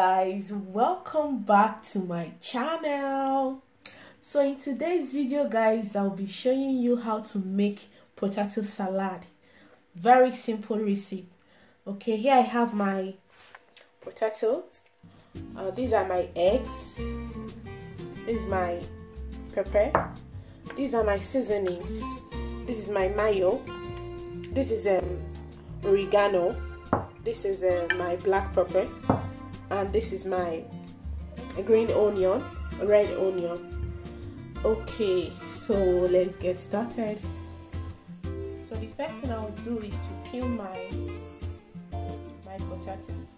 guys, welcome back to my channel. So in today's video guys, I'll be showing you how to make potato salad. Very simple recipe. Okay, here I have my potatoes. These are my eggs. This is my pepper. These are my seasonings. This is my mayo. This is oregano. This is my black pepper, and this is my green onion, red onion. Okay, so let's get started. So the first thing I'll do is to peel my potatoes.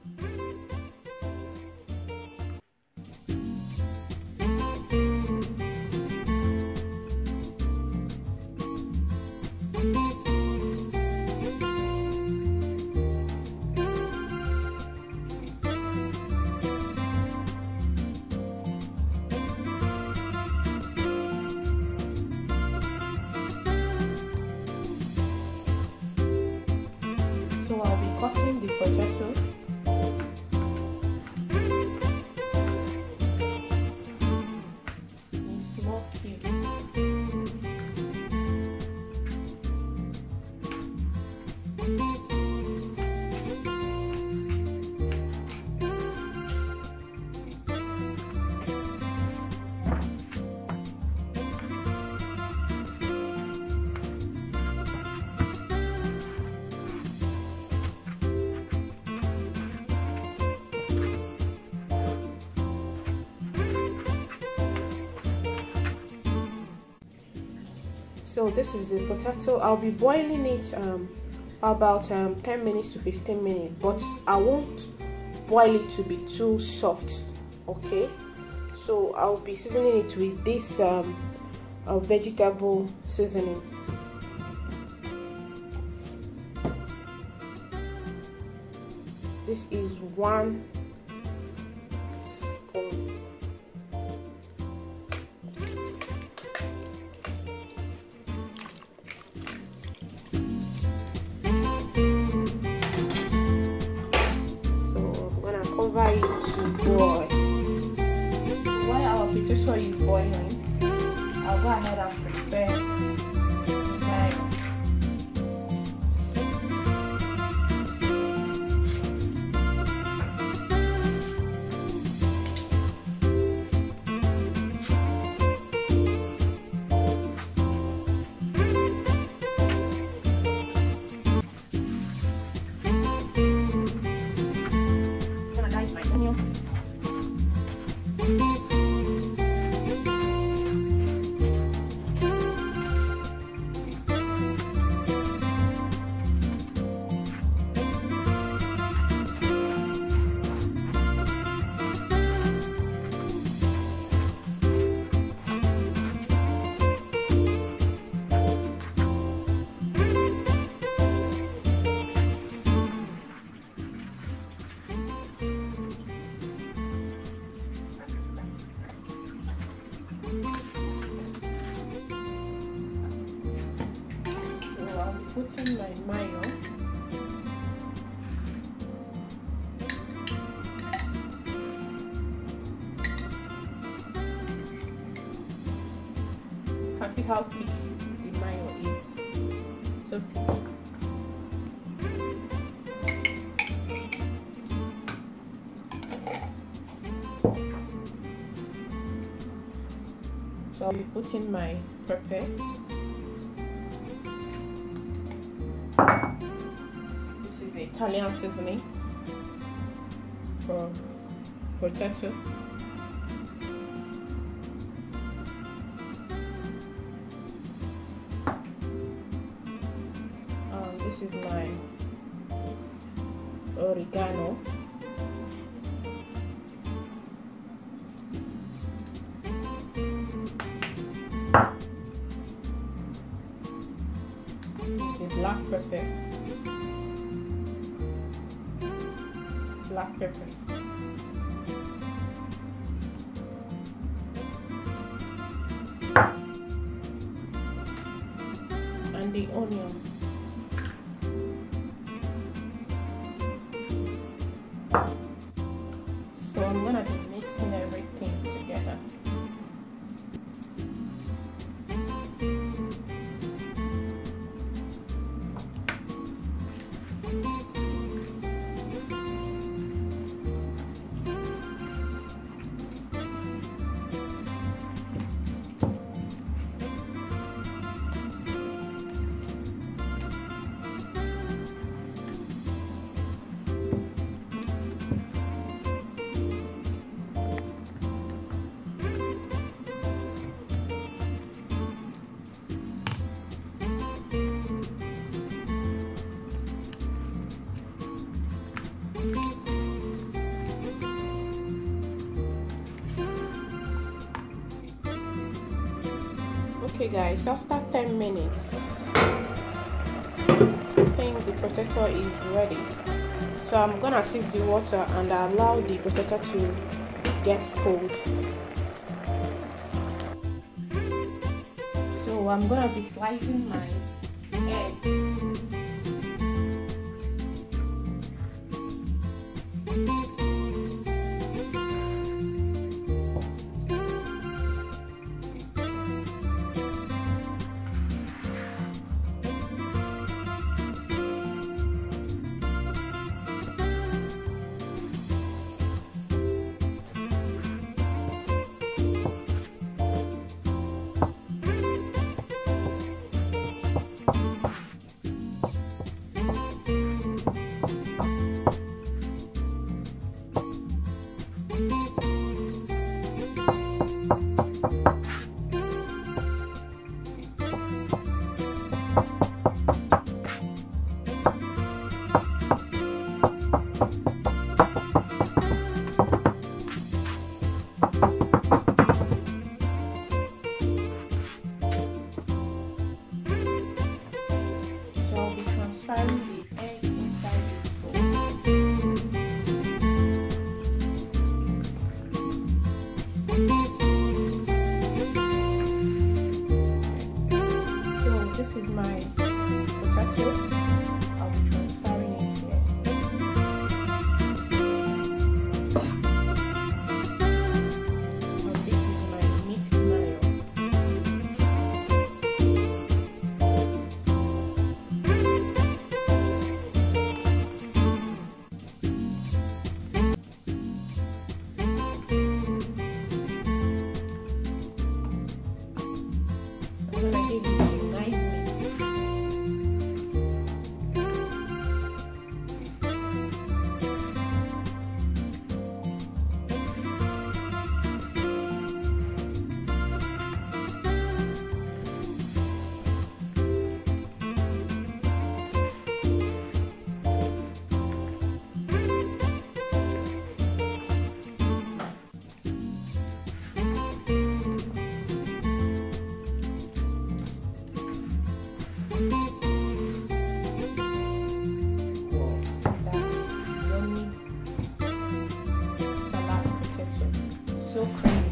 Cutting the potato. In small cubes. So this is the potato. I'll be boiling it about 10 minutes to 15 minutes, but I won't boil it to be too soft. Okay, so I'll be seasoning it with this vegetable seasonings. This is 1 spoon. Cover it to boil. While our potato is boiling, I'll go ahead and prepare my put in my mayo. You can see how thick the mayo is. So thick. So I'll be putting my pepper. This is Italian seasoning for potato. This is my oregano. This is black pepper. Black pepper. And the onion. So Okay guys, after 10 minutes I think the potato is ready, so I'm gonna sieve the water and allow the potato to get cold. So I'm gonna be slicing my eggs. This is my potato. I'll be transferring it here. And this is my mixed mayo. I'm gonna give it a nice mix. So creamy.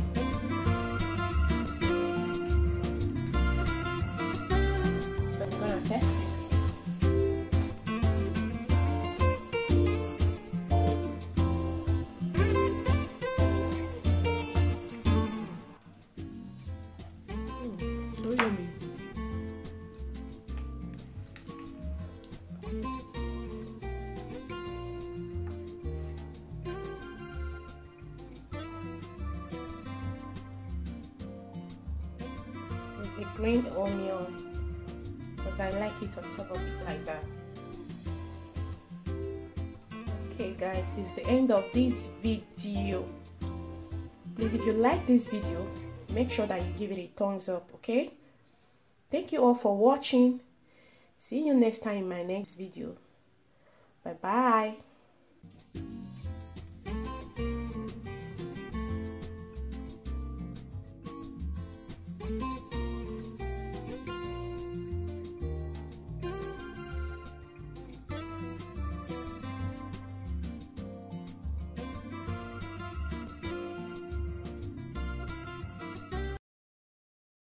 So I'm gonna test it. So yummy. The green onion, because I like it on top of it like that. Okay guys, this is the end of this video. Please, if you like this video, make sure that you give it a thumbs up. Okay, thank you all for watching. See you next time in my next video. Bye bye.